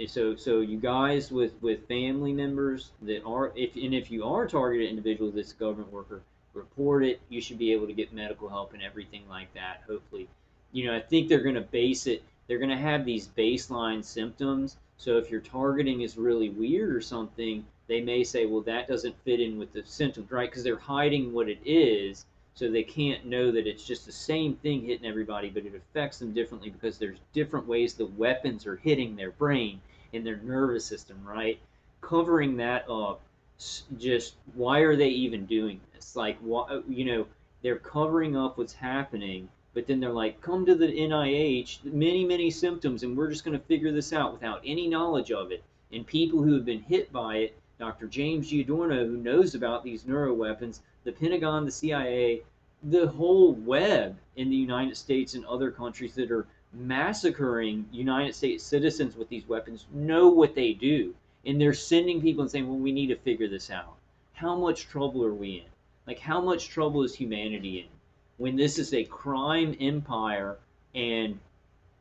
S1: So you guys with family members that are if you are a targeted individual that's a government worker, report it. You should be able to get medical help and everything like that. Hopefully, I think they're going to base it. They're going to have these baseline symptoms. So if your targeting is really weird or something, they may say, well, that doesn't fit in with the symptoms, right? Because they're hiding what it is, so they can't know that it's just the same thing hitting everybody, but it affects them differently because there's different ways the weapons are hitting their brain and their nervous system, right? Covering that up, just why are they even doing this? Like, they're covering up what's happening, but then they're like, come to the NIH, many symptoms, and we're just going to figure this out without any knowledge of it. And people who have been hit by it, Dr. James Giordano, who knows about these neuroweapons, the Pentagon, the CIA, the whole web in the United States and other countries that are massacring United States citizens with these weapons know what they do. And they're sending people and saying, well, we need to figure this out. How much trouble are we in? Like, how much trouble is humanity in when this is a crime empire and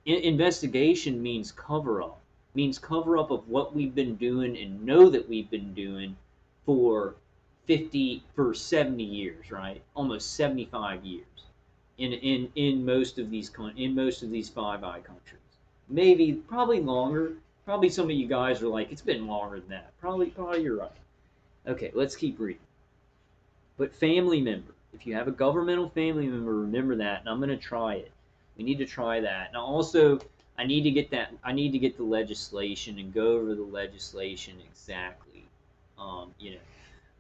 S1: investigation means cover up, means cover up of what we've been doing and know that we've been doing for 70 years, right? Almost 75 years in most of these Five Eye countries. Maybe probably longer. Probably some of you guys are like, it's been longer than that. Probably you're right. Okay, let's keep reading. But family member, if you have a governmental family member, remember that, and I'm going to try it. We need to try that. Now, also, I need to get the legislation and go over the legislation exactly.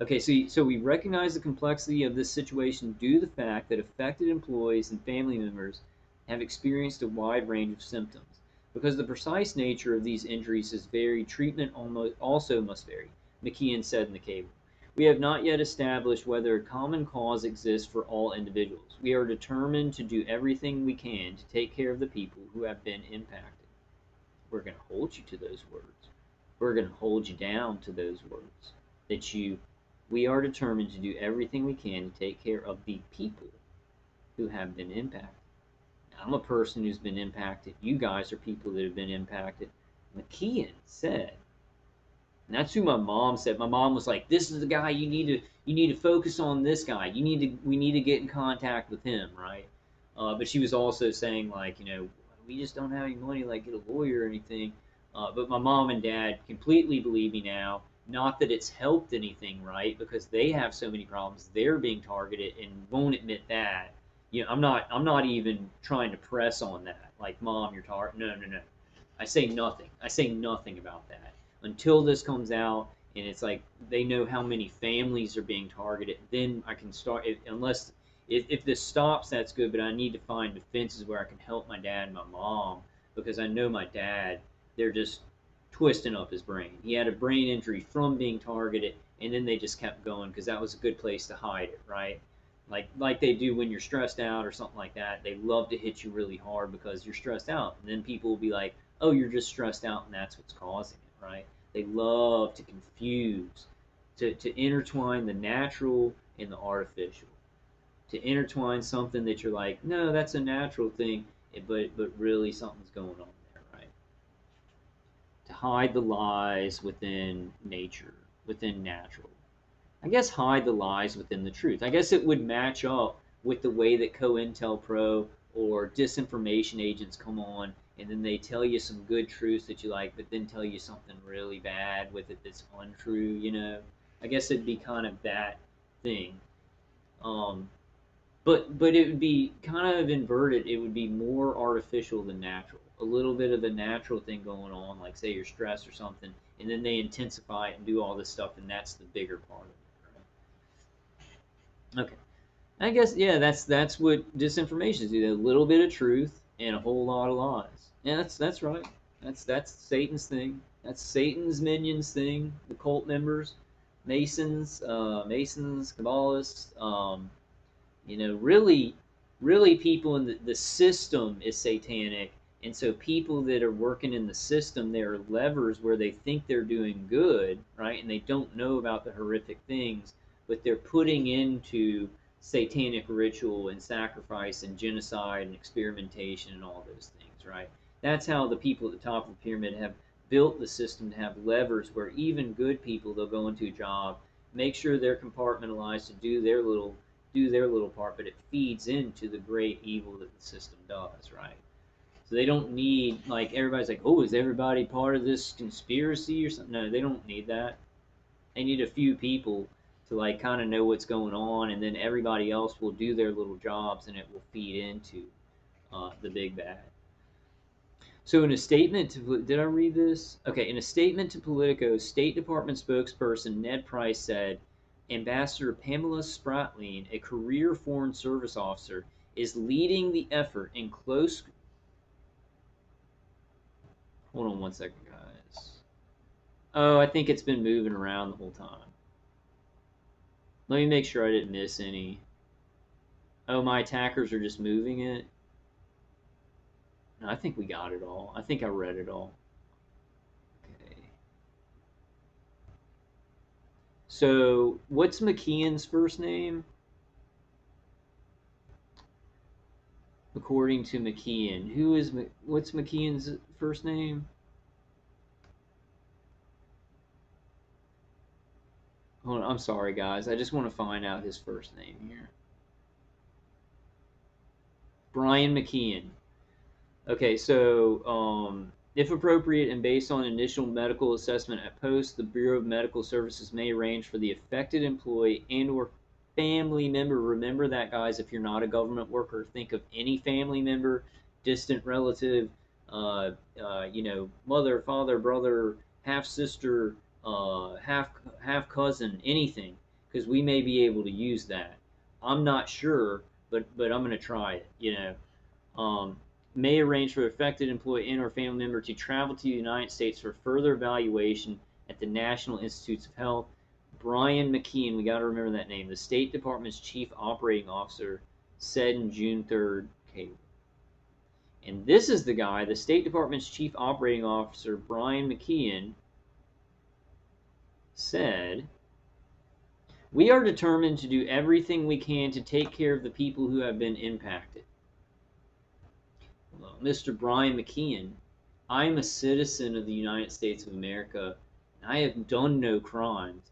S1: Okay, so we recognize the complexity of this situation due to the fact that affected employees and family members have experienced a wide range of symptoms. Because the precise nature of these injuries is varied, treatment also must vary, McKeon said in the cable. We have not yet established whether a common cause exists for all individuals. We are determined to do everything we can to take care of the people who have been impacted. We're going to hold you to those words. We're going to hold you down to those words. We are determined to do everything we can to take care of the people who have been impacted. I'm a person who's been impacted. You guys are people that have been impacted. McKeon said, and that's who my mom said. My mom was like, "This is the guy you need to focus on. This guy. We need to get in contact with him, right?" But she was also saying like, we just don't have any money, like get a lawyer or anything. But my mom and dad completely believe me now. Not that it's helped anything, right? Because they have so many problems. They're being targeted and won't admit that. I'm not even trying to press on that. Like, mom, you're targeted. No, no, no. I say nothing. I say nothing about that until this comes out and it's like they know how many families are being targeted. Then I can start. Unless if this stops, that's good. But I need to find defenses where I can help my dad and my mom because I know my dad. They're just twisting up his brain. He had a brain injury from being targeted, and then they just kept going because that was a good place to hide it, right? Like they do when you're stressed out or something like that. They love to hit you really hard because you're stressed out, and then people will be like, "Oh, you're just stressed out, and that's what's causing it," right? They love to confuse, to intertwine the natural and the artificial, to intertwine something that you're like, no, that's a natural thing, but really something's going on there, right? To hide the lies within nature, within natural. I guess hide the lies within the truth. I guess it would match up with the way that COINTELPRO or disinformation agents come on and then they tell you some good truths that you like, but then tell you something really bad with it that's untrue. I guess it'd be kind of that thing. Um, but it would be kind of inverted. It would be more artificial than natural. A little bit of the natural thing going on, like say you're stressed or something, and then they intensify it and do all this stuff, and that's the bigger part of it. Right? Okay, I guess yeah, that's what disinformation is. A little bit of truth and a whole lot of lies. Yeah, that's right. That's Satan's thing. That's Satan's minions thing. The cult members, Masons, Kabbalists. Really people in the system is satanic, and so people that are working in the system, there are levers where they think they're doing good, right, and they don't know about the horrific things, but they're putting into satanic ritual and sacrifice and genocide and experimentation and all those things, right? That's how the people at the top of the pyramid have built the system to have levers where even good people, they'll go into a job, make sure they're compartmentalized to do their little part, but it feeds into the great evil that the system does, right? So they don't need, like, everybody's like, oh, is everybody part of this conspiracy or something? No, they don't need that. They need a few people to, like, kind of know what's going on, and then everybody else will do their little jobs, and it will feed into the big bad. So in a statement to, did I read this? Okay, in a statement to Politico, State Department spokesperson Ned Price said, Ambassador Pamela Spratling, a career Foreign Service officer, is leading the effort in close. Hold on one second, guys. Oh, I think it's been moving around the whole time. Let me make sure I didn't miss any. Oh, my attackers are just moving it. No, I think we got it all. I think I read it all. Okay. So, what's McKeon's first name? According to McKeon. What's McKeon's first name? Hold on, I'm sorry, guys. I just want to find out his first name here. Brian McKeon. Okay, so if appropriate and based on initial medical assessment at post, the Bureau of Medical Services may arrange for the affected employee and/or family member. Remember that, guys. If you're not a government worker, think of any family member, distant relative, mother, father, brother, half sister, half cousin, anything, because we may be able to use that. I'm not sure, but I'm going to try it. May arrange for affected employee and or family member to travel to the United States for further evaluation at the National Institutes of Health. Brian McKeon, we got to remember that name, the State Department's chief operating officer, said in June 3rd cable. And this is the guy, the State Department's chief operating officer, Brian McKeon, said, "We are determined to do everything we can to take care of the people who have been impacted." Well, Mr. Brian McKeon, I am a citizen of the United States of America, and I have done no crimes,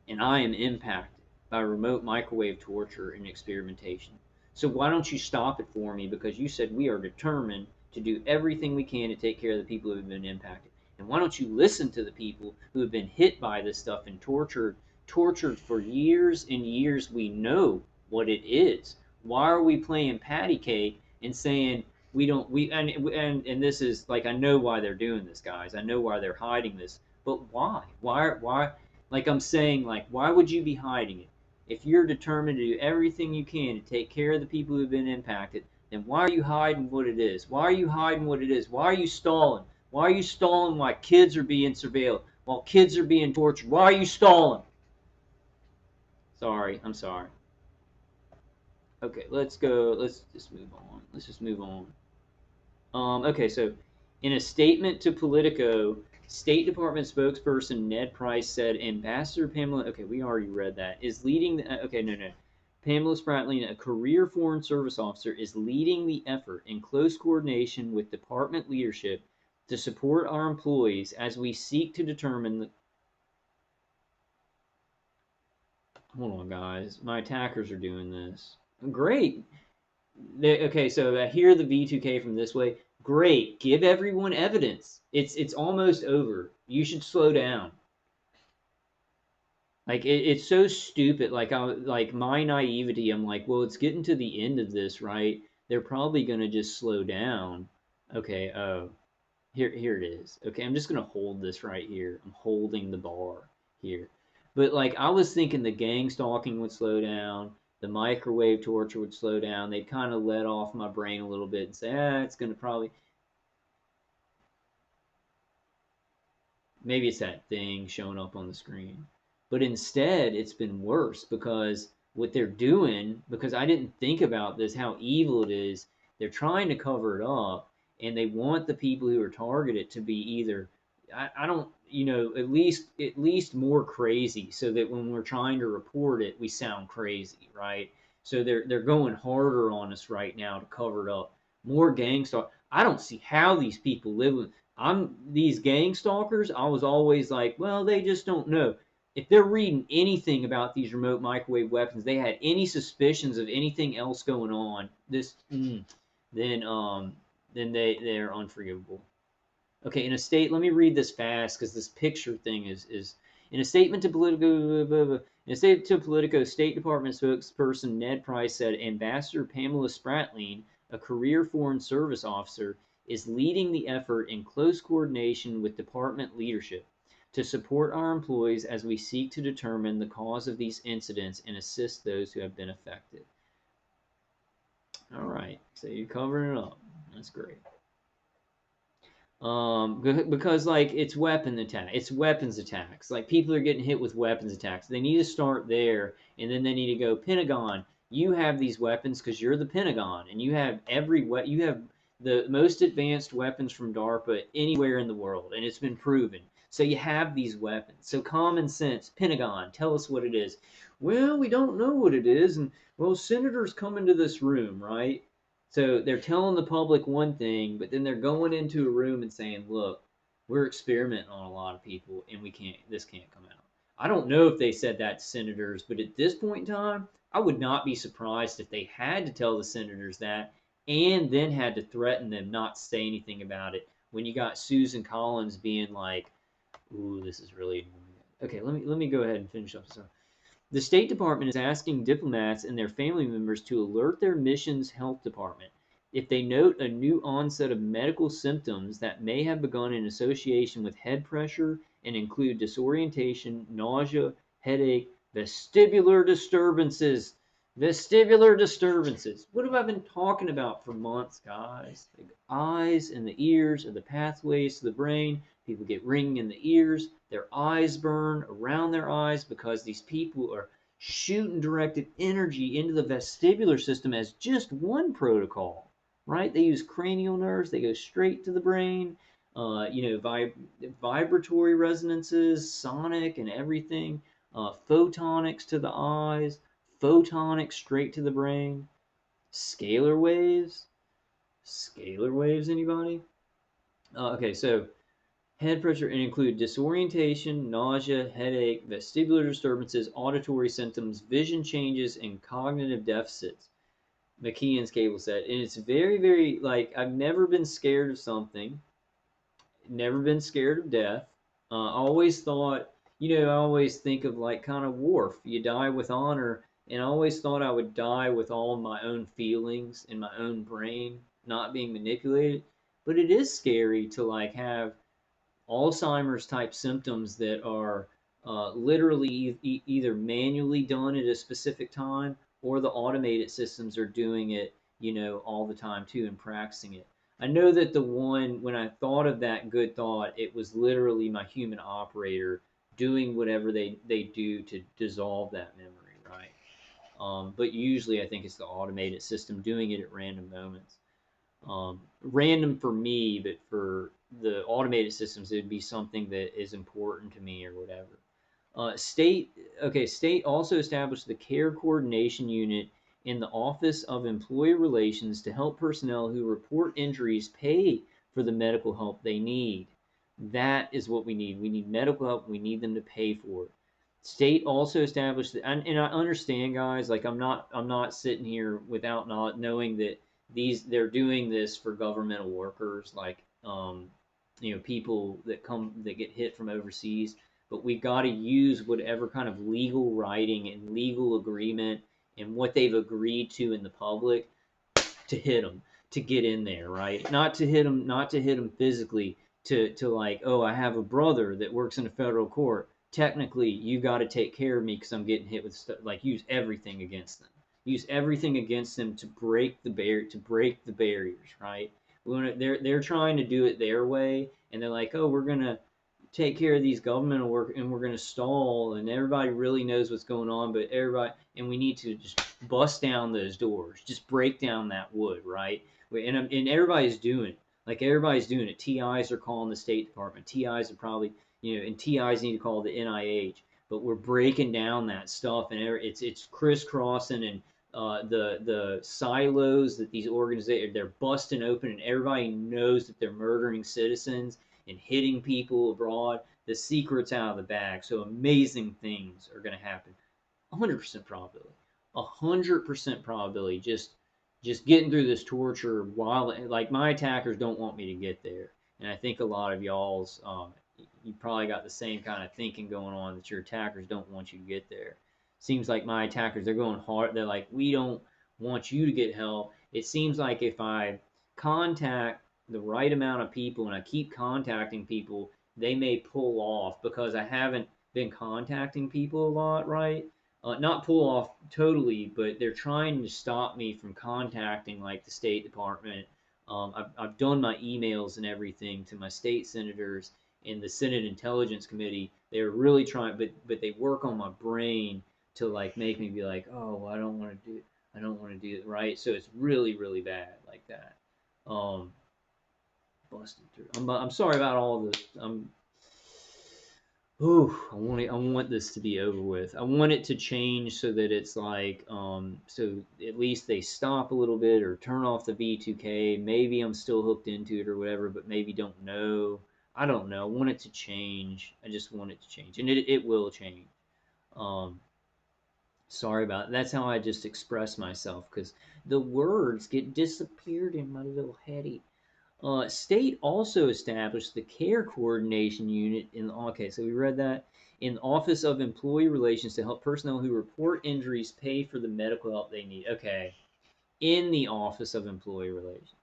S1: and I am impacted by remote microwave torture and experimentation. So why don't you stop it for me? Because you said we are determined to do everything we can to take care of the people who have been impacted. And why don't you listen to the people who have been hit by this stuff and tortured for years and years? We know what it is. Why are we playing patty cake and saying we don't and this is like, I know why they're doing this, guys. I know why they're hiding this. But why? Why like I'm saying, like, why would you be hiding it? If you're determined to do everything you can to take care of the people who've been impacted, then why are you hiding what it is? Why are you hiding what it is? Why are you stalling? Why are you stalling while kids are being surveilled? While kids are being tortured? Why are you stalling? Sorry, I'm sorry. Okay, let's go. Let's just move on. Let's just move on. Okay, so in a statement to Politico, State Department spokesperson Ned Price said Ambassador Pamela, okay, we already read that, is leading the, okay, no. Pamela Spratling, a career Foreign Service officer, is leading the effort in close coordination with department leadership to support our employees as we seek to determine the, hold on, guys, my attackers are doing this. Great. Okay, so hear the V2K from this way. Great, give everyone evidence. It's almost over. You should slow down. Like it's so stupid. Like my naivety. I'm like, well, it's getting to the end of this, right? They're probably gonna just slow down. Okay. Oh, here it is. Okay, I'm just gonna hold this right here. I'm holding the bar here. But like I was thinking, the gang stalking would slow down. The microwave torture would slow down. They'd kind of let off my brain a little bit and say, it's gonna probably, maybe it's that thing showing up on the screen. But instead, it's been worse because what they're doing, because I didn't think about this, how evil it is, they're trying to cover it up, and they want the people who are targeted to be either, I don't, at least more crazy, so that when we're trying to report it, we sound crazy, right? So they're going harder on us right now to cover it up. More gang stalk. I don't see how these people live with. These gang stalkers. I was always like, well, they just don't know. If they're reading anything about these remote microwave weapons, they had any suspicions of anything else going on, then they're unforgivable. Okay, in a state, let me read this fast because this picture thing is in a statement to Politico. In a statement to Politico, State Department spokesperson Ned Price said Ambassador Pamela Spratling, a career Foreign Service officer, is leading the effort in close coordination with department leadership to support our employees as we seek to determine the cause of these incidents and assist those who have been affected. All right, so you're covering it up. That's great. Because like it's weapons attacks. Like people are getting hit with weapons attacks. They need to start there, and then they need to go, Pentagon, you have these weapons because you're the Pentagon, and you have you have the most advanced weapons from DARPA anywhere in the world, and it's been proven. So you have these weapons. So common sense, Pentagon, tell us what it is. Well, we don't know what it is, and well, senators come into this room, right? So they're telling the public one thing, but then they're going into a room and saying, look, we're experimenting on a lot of people and this can't come out. I don't know if they said that to senators, but at this point in time, I would not be surprised if they had to tell the senators that and then had to threaten them not to say anything about it when you got Susan Collins being like, ooh, this is really annoying. Okay, let me go ahead and finish up. So the State Department is asking diplomats and their family members to alert their mission's health department if they note a new onset of medical symptoms that may have begun in association with head pressure and include disorientation, nausea, headache, vestibular disturbances. Vestibular disturbances. What have I been talking about for months, guys? The eyes and the ears are the pathways to the brain. People get ringing in the ears. Their eyes burn around their eyes because these people are shooting directed energy into the vestibular system as just one protocol, right? They use cranial nerves. They go straight to the brain. Vibratory resonances, sonic and everything, photonics to the eyes, photonics straight to the brain, scalar waves. Scalar waves, anybody? Okay, so head pressure include disorientation, nausea, headache, vestibular disturbances, auditory symptoms, vision changes, and cognitive deficits. McKeon's cable set. And it's very, very, like, I've never been scared of something, never been scared of death. I always thought, I always think of like kind of Worf, you die with honor. And I always thought I would die with all my own feelings in my own brain, not being manipulated. But it is scary to like have Alzheimer's type symptoms that are literally either manually done at a specific time or the automated systems are doing it, all the time too and practicing it. I know that the one, when I thought of that good thought, it was literally my human operator doing whatever they do to dissolve that memory, right? But usually I think it's the automated system doing it at random moments. Random for me, but for the automated systems, it'd be something that is important to me or whatever. State also established the Care Coordination Unit in the Office of Employee Relations to help personnel who report injuries pay for the medical help they need. That is what we need. We need medical help. We need them to pay for it. State also established, and I understand, guys. Like I'm not sitting here without not knowing that they're doing this for governmental workers, like people that get hit from overseas. But we've got to use whatever kind of legal writing and legal agreement and what they've agreed to in the public to hit them, to get in there, right? Not to hit them physically. To like, oh, I have a brother that works in a federal court. Technically, you got to take care of me because I'm getting hit with stuff. Like, use everything against them. Use everything against them to break the barriers, right? They're trying to do it their way, and they're like, oh, we're gonna take care of these governmental work and we're going to stall and everybody really knows what's going on, but we need to just bust down those doors, just break down that wood, right? And everybody's doing it. Like, everybody's doing it. TIs are calling the State Department. TIs are probably, and TIs need to call the NIH. But we're breaking down that stuff, and it's crisscrossing, and the silos that these organizations, they're busting open, and everybody knows that they're murdering citizens and hitting people abroad. The secret's out of the bag, so amazing things are going to happen. 100% probability. 100% probability. Just getting through this torture while, like, my attackers don't want me to get there, and I think a lot of y'all's you probably got the same kind of thinking going on, that your attackers don't want you to get there. Seems like my attackers, they're going hard. They're like, we don't want you to get help. It seems like if I contact the right amount of people and I keep contacting people, they may pull off because I haven't been contacting people a lot, right? Not pull off totally, but they're trying to stop me from contacting like the State Department. I've done my emails and everything to my state senators in the Senate Intelligence Committee. They're really trying, but they work on my brain to like make me be like, oh, well, I don't want to do it, right? So it's really, really bad like that. Busted through. I'm sorry about all this. I want this to be over with. I want it to change so that it's like, so at least they stop a little bit or turn off the V2K. Maybe I'm still hooked into it or whatever, but maybe don't know. I don't know. I want it to change. I just want it to change, and it will change. Sorry about it. That's how I just express myself, because the words get disappeared in my little heady. State also established the Care Coordination Unit okay, so we read that, in the Office of Employee Relations to help personnel who report injuries pay for the medical help they need. Okay, in the Office of Employee Relations.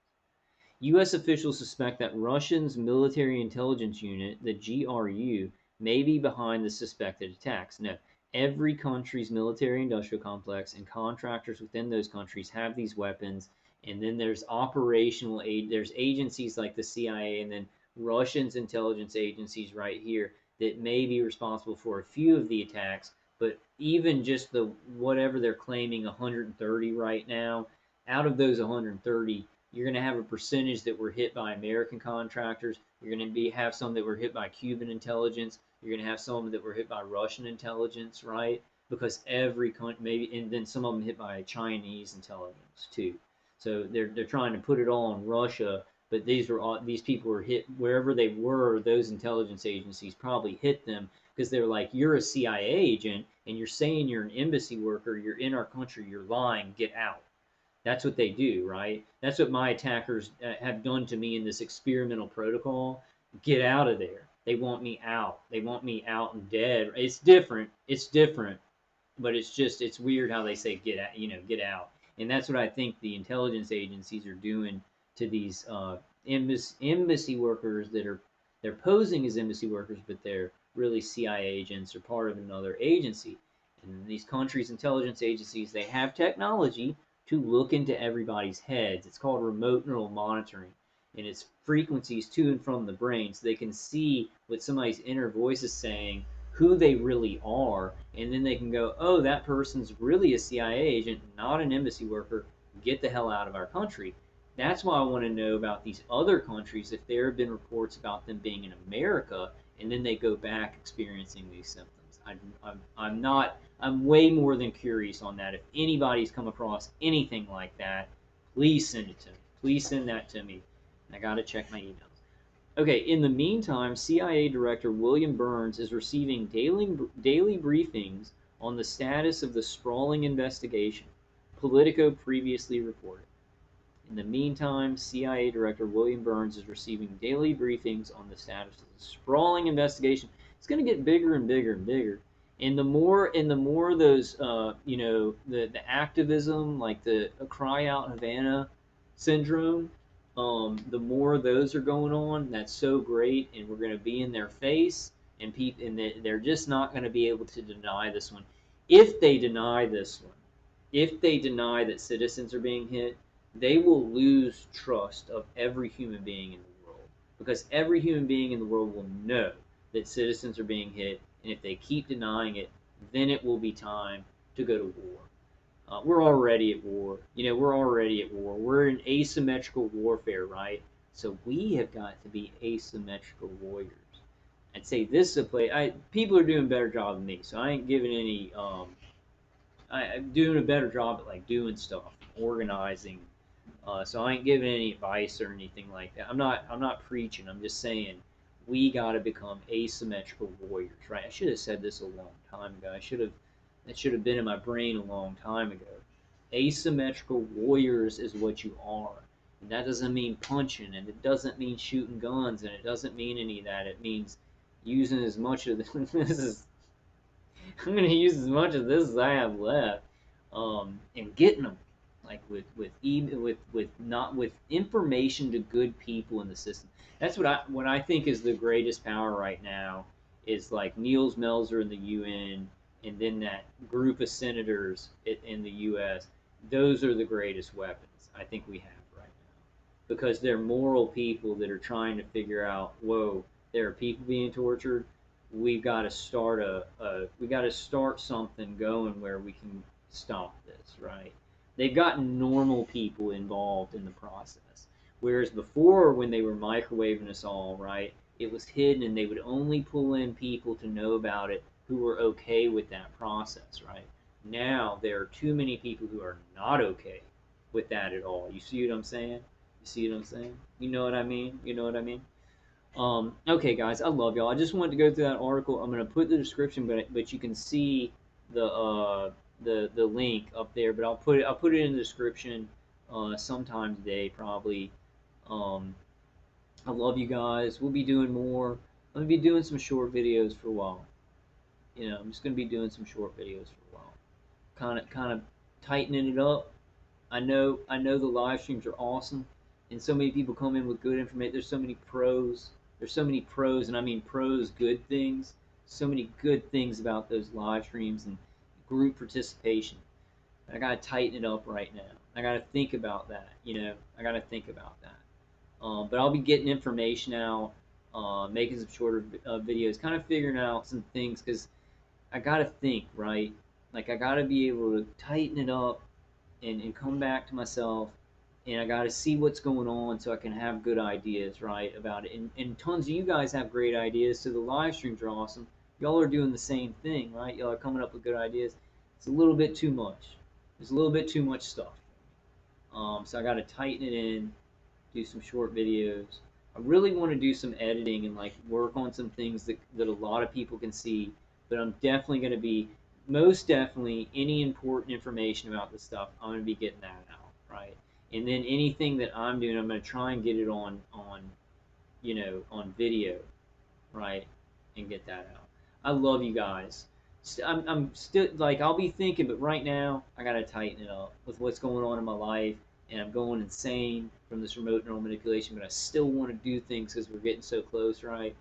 S1: U.S. officials suspect that Russia's military intelligence unit, the GRU, may be behind the suspected attacks. No, every country's military industrial complex and contractors within those countries have these weapons, and then there's operational aid. There's agencies like the CIA, and then Russia's intelligence agencies right here that may be responsible for a few of the attacks, but even just the whatever they're claiming 130 right now, out of those 130, you're going to have a percentage that were hit by American contractors. You're going to have some that were hit by Cuban intelligence. You're going to have some that were hit by Russian intelligence, right? Because every country, maybe, and then some of them hit by Chinese intelligence too. So they're trying to put it all on Russia, but these people were hit wherever they were. Those intelligence agencies probably hit them because they're like, you're a CIA agent and you're saying you're an embassy worker. You're in our country. You're lying. Get out. That's what they do, right? That's what my attackers have done to me in this experimental protocol. Get out of there. They want me out. They want me out and dead. It's different. It's different, but it's weird how they say get out. Get out. And that's what I think the intelligence agencies are doing to these embassy workers they're posing as embassy workers, but they're really CIA agents or part of another agency. And these countries' intelligence agencies, they have technology to look into everybody's heads. It's called remote neural monitoring, and it's frequencies to and from the brain, so they can see what somebody's inner voice is saying, who they really are, and then they can go, oh, that person's really a CIA agent, not an embassy worker. Get the hell out of our country. That's why I want to know about these other countries, if there have been reports about them being in America, and then they go back experiencing these symptoms. I'm not. I'm way more than curious on that. If anybody's come across anything like that, please send it to me. Please send that to me. I gotta check my emails. Okay. In the meantime, CIA Director William Burns is receiving daily briefings on the status of the sprawling investigation. Politico previously reported. In the meantime, CIA Director William Burns is receiving daily briefings on the status of the sprawling investigation. It's going to get bigger and bigger and bigger. And the more those, the activism, like the Cry Out Havana syndrome, the more those are going on. That's so great, and we're going to be in their face, and they're just not going to be able to deny this one. If they deny this one, if they deny that citizens are being hit, they will lose trust of every human being in the world, because every human being in the world will know that citizens are being hit, and if they keep denying it, then it will be time to go to war. We're already at war. We're already at war. We're in asymmetrical warfare, right? So we have got to be asymmetrical warriors. I'd say this is a place. People are doing a better job than me, so I ain't giving any. I'm doing a better job at like doing stuff, organizing. So I ain't giving any advice or anything like that. I'm not preaching. I'm just saying we got to become asymmetrical warriors, right? I should have said this a long time ago. That should have been in my brain a long time ago. Asymmetrical warriors is what you are. And that doesn't mean punching, and it doesn't mean shooting guns, and it doesn't mean any of that. It means using as much of this. I'm going to use as much of this as I have left, and getting them, like with information to good people in the system. That's what I think is the greatest power right now, is like Niels Melzer in the UN, and then that group of senators in the U.S. Those are the greatest weapons I think we have right now, because they're moral people that are trying to figure out, whoa, there are people being tortured. We've got to start something going where we can stop this, right? They've gotten normal people involved in the process. Whereas before, when they were microwaving us all, right, it was hidden, and they would only pull in people to know about it who were okay with that process, right? Now there are too many people who are not okay with that at all. You see what I'm saying? You see what I'm saying? You know what I mean? You know what I mean? Okay, guys, I love y'all. I just wanted to go through that article. I'm gonna put the description, but you can see the link up there. But I'll put it in the description sometime today, probably. Um, I love you guys. We'll be doing more. I'm gonna be doing some short videos for a while. I'm just gonna be doing some short videos for a while. Kind of tightening it up. I know the live streams are awesome, and so many people come in with good information. There's so many pros. There's so many pros, and I mean pros, good things. So many good things about those live streams and group participation. I gotta tighten it up right now. I gotta think about that. I gotta think about that. But I'll be getting information out. making some shorter videos, kind of figuring out some things because I gotta think, right? Like I gotta be able to tighten it up and come back to myself, and I gotta see what's going on so I can have good ideas, right, about it. And tons of you guys have great ideas, so the live streams are awesome. Y'all are doing the same thing, right? Y'all are coming up with good ideas. It's a little bit too much. There's a little bit too much stuff. So I gotta tighten it in, do some short videos. I really want to do some editing and like work on some things that a lot of people can see. But I'm definitely going to be, most definitely, any important information about this stuff, I'm going to be getting that out, right? And then anything that I'm doing, I'm going to try and get it on video, right? And get that out. I love you guys. I'm still like I'll be thinking, but right now I gotta tighten it up with what's going on in my life, and I'm going insane from this remote neural manipulation. But I still want to do things because we're getting so close, right?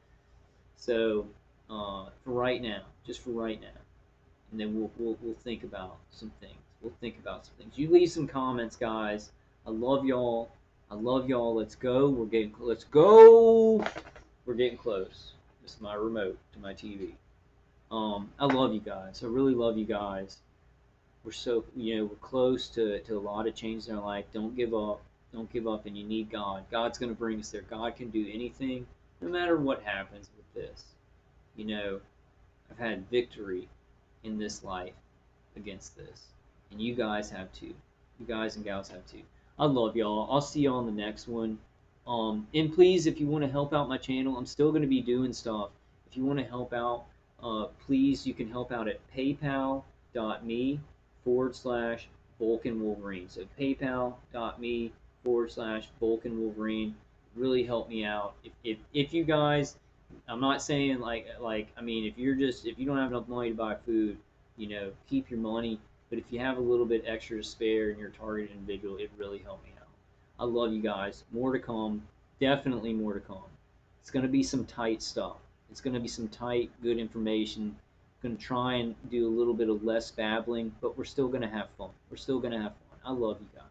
S1: So for right now, just for right now, and then we'll think about some things. We'll think about some things. You leave some comments, guys. I love y'all. I love y'all. Let's go. Let's go. We're getting close. This is my remote to my TV. I love you guys. I really love you guys. We're so we're close to a lot of change in our life. Don't give up. Don't give up, and you need God. God's going to bring us there. God can do anything, no matter what happens with this. I've had victory in this life against this, and you guys have too. You guys and gals have too. I love y'all. I'll see y'all on the next one. And please, if you want to help out my channel, I'm still going to be doing stuff. If you want to help out, please, you can help out at paypal.me/Vulcan Wolverine. So paypal.me/Vulcan Wolverine. Really help me out. If you guys, I'm not saying I mean, if you don't have enough money to buy food, keep your money. But if you have a little bit extra to spare and you're a targeted individual, it really helped me out. I love you guys. More to come. Definitely more to come. It's going to be some tight stuff. It's going to be some tight, good information. Going to try and do a little bit of less babbling, but we're still going to have fun. We're still going to have fun. I love you guys.